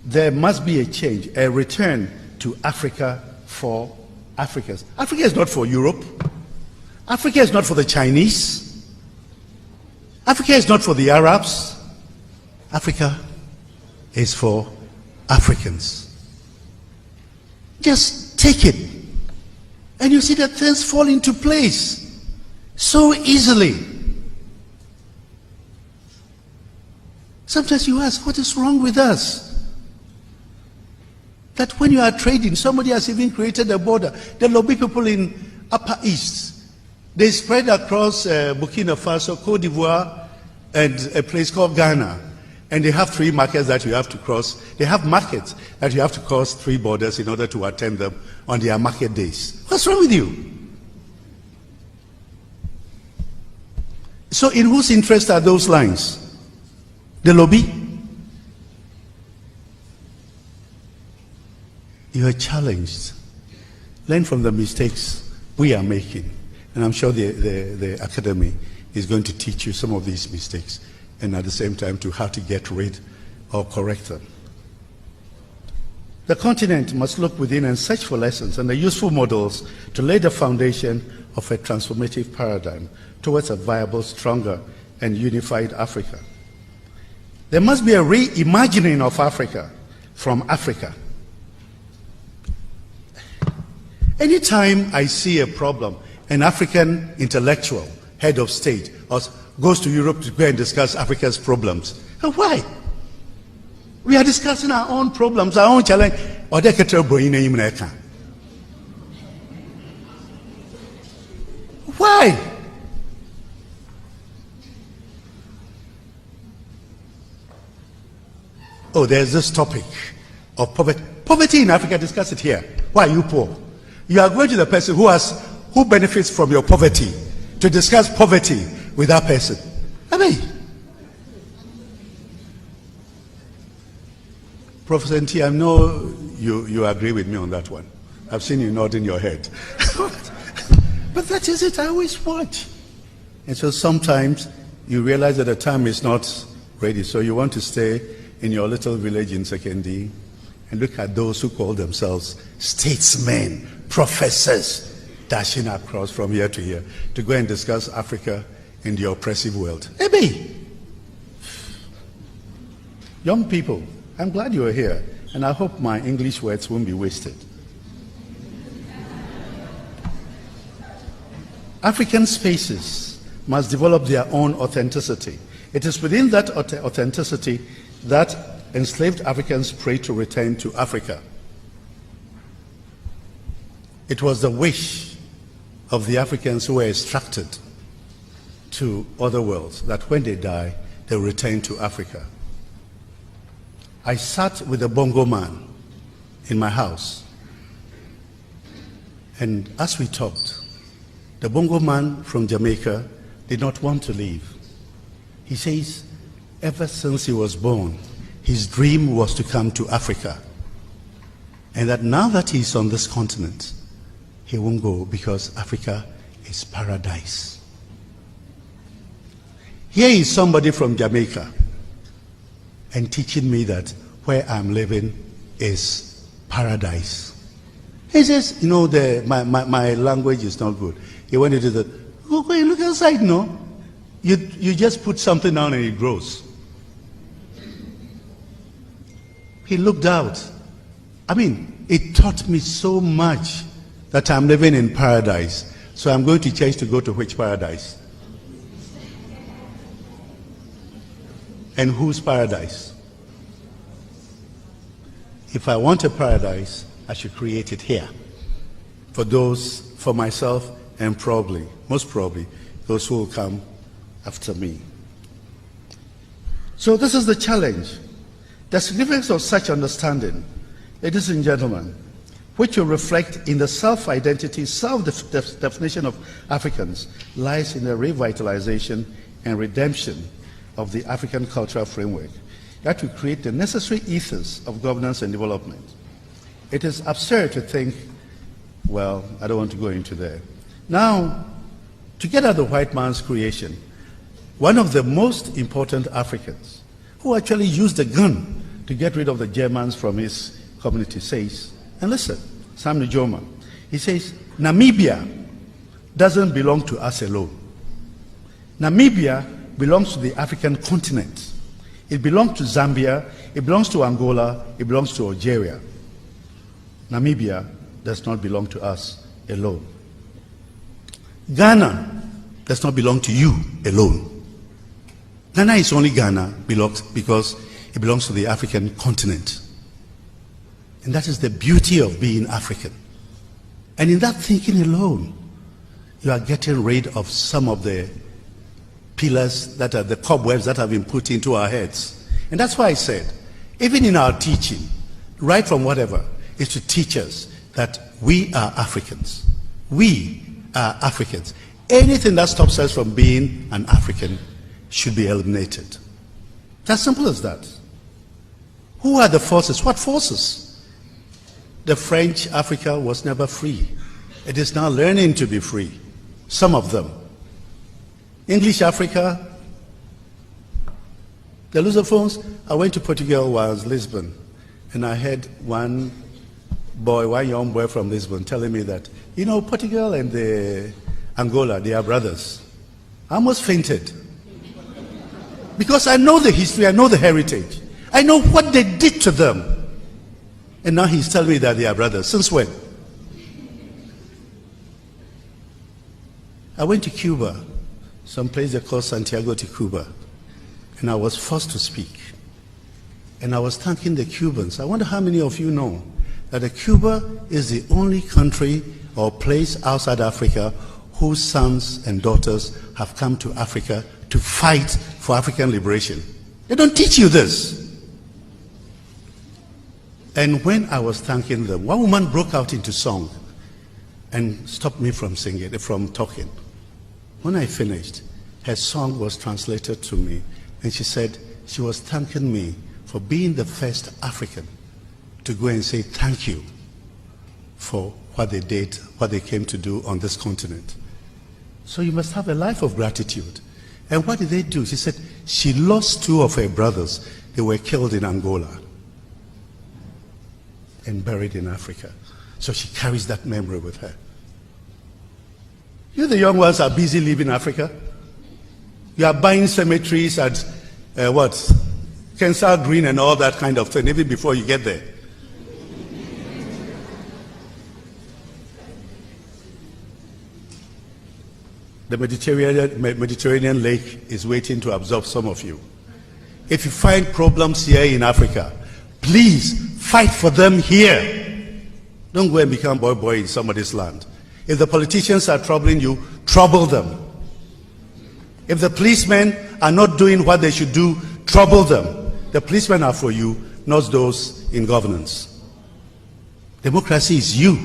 there must be a change, a return to Africa for Africans. Africa is not for Europe. Africa is not for the Chinese. Africa is not for the Arabs. Africa is for Africans. Just take it, and you see that things fall into place so easily. Sometimes you ask, what is wrong with us? That when you are trading, somebody has even created a border. The Lobi people in Upper East, they spread across Burkina Faso, Cote d'Ivoire, and a place called Ghana. And they have 3 markets that you have to cross. They have markets that you have to cross 3 borders in order to attend them on their market days. What's wrong with you? So in whose interest are those lines? The lobby? You are challenged. Learn from the mistakes we are making. And I'm sure the Academy is going to teach you some of these mistakes, and at the same time to how to get rid or correct them. The continent must look within and search for lessons and the useful models to lay the foundation of a transformative paradigm towards a viable, stronger, and unified Africa. There must be a reimagining of Africa from Africa. Anytime I see a problem, an African intellectual, head of state, goes to Europe to go and discuss Africa's problems. Why? We are discussing our own problems, our own challenge. Why? Oh, there's this topic of poverty. Poverty in Africa, discuss it here. Why are you poor? You are going to the person who benefits from your poverty to discuss poverty with that person. I mean, Professor Nti, I know you agree with me on that one. I've seen you nodding your head. But that is it, I always watch. And so sometimes you realize that the time is not ready, so you want to stay in your little village in Sekendi and look at those who call themselves statesmen, professors, dashing across from here to here to go and discuss Africa in the oppressive world. Maybe. Young people, I'm glad you are here, and I hope my English words won't be wasted. African spaces must develop their own authenticity. It is within that authenticity that enslaved Africans pray to return to Africa. It was the wish of the Africans who were extracted to other worlds that when they die, they return to Africa. I sat with a bongo man in my house, and as we talked, the bongo man from Jamaica did not want to leave. He says, ever since he was born, his dream was to come to Africa, and that now that he's on this continent, he won't go because Africa is paradise. Here is somebody from Jamaica and teaching me that where I'm living is paradise. He says, you know, my language is not good. He went into the, go and look outside, no? You just put something down and it grows. He looked out. I mean, it taught me so much that I'm living in paradise. So I'm going to church to go to which paradise? And whose paradise? If I want a paradise, I should create it here. For those, for myself, and probably, most probably, those who will come after me. So this is the challenge. The significance of such understanding, ladies and gentlemen, which will reflect in the self-identity, self-definition of Africans, lies in the revitalization and redemption of the African cultural framework that will create the necessary ethos of governance and development. It is absurd to think, well, I don't want to go into there. Now, to get at the white man's creation, one of the most important Africans who actually used a gun to get rid of the Germans from his community says, and listen, Sam Nujoma, he says, Namibia doesn't belong to us alone. Namibia belongs to the African continent. It belongs to Zambia, it belongs to Angola, it belongs to Algeria. Namibia does not belong to us alone. Ghana does not belong to you alone. Ghana is only Ghana because it belongs to the African continent. And that is the beauty of being African. And in that thinking alone, you are getting rid of some of the pillars that are the cobwebs that have been put into our heads. And that's why I said, even in our teaching, right from whatever, is to teach us that we are Africans. We are Africans. Anything that stops us from being an African should be eliminated. It's as simple as that. Who are the forces? What forces? The French Africa was never free. It is now learning to be free. Some of them. English Africa, the Lusophones. I went to Portugal once, Lisbon, and I heard one young boy from Lisbon telling me that, you know, Portugal and Angola, they are brothers. I almost fainted. Because I know the history, I know the heritage. I know what they did to them. And now he's telling me that they are brothers. Since when? I went to Cuba, some place they call Santiago de Cuba, and I was forced to speak. And I was thanking the Cubans. I wonder how many of you know that Cuba is the only country or place outside Africa whose sons and daughters have come to Africa to fight for African liberation. They don't teach you this. And when I was thanking them, one woman broke out into song and stopped me from singing, from talking. When I finished, her song was translated to me, and she said she was thanking me for being the first African to go and say thank you for what they did, what they came to do on this continent. So you must have a life of gratitude. And what did they do? She said she lost two of her brothers. They were killed in Angola and buried in Africa. So she carries that memory with her. You, the young ones, are busy leaving Africa. You are buying cemeteries at Kensal Green and all that kind of thing, even before you get there. The Mediterranean lake is waiting to absorb some of you. If you find problems here in Africa, please fight for them here. Don't go and become boy in somebody's land. If the politicians are troubling you, trouble them. If the policemen are not doing what they should do, trouble them. The policemen are for you, not those in governance. Democracy is you.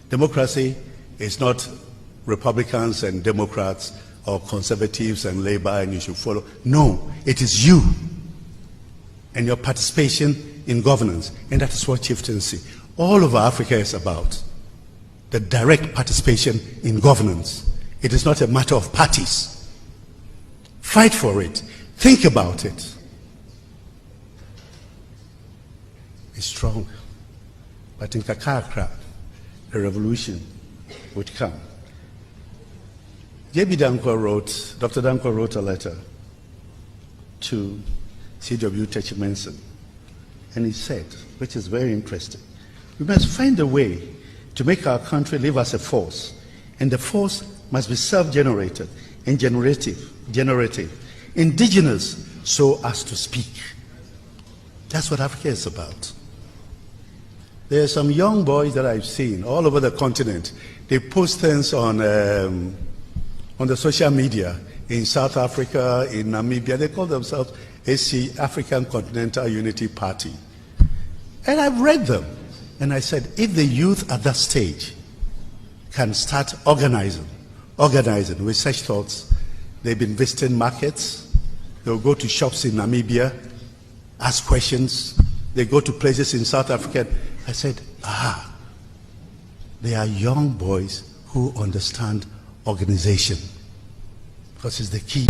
Democracy is not Republicans and Democrats or conservatives and Labour and you should follow. No, it is you and your participation in governance. And that is what chieftaincy all over Africa is about. The direct participation in governance. It is not a matter of parties. Fight for it. Think about it. It's strong. But in Kakakra, the revolution would come. Dr. Dankwa wrote a letter to C.W. Techimanson, and he said, which is very interesting, we must find a way to make our country live as a force, and the force must be self-generated and generative, indigenous so as to speak. That's what Africa is about. There are some young boys that I've seen all over the continent. They post things on the social media in South Africa, in Namibia. They call themselves AC, African Continental Unity Party. And I've read them. And I said, if the youth at that stage can start organizing with such thoughts, they've been visiting markets, they'll go to shops in Namibia, ask questions, they go to places in South Africa. I said, they are young boys who understand organization, because it's the key.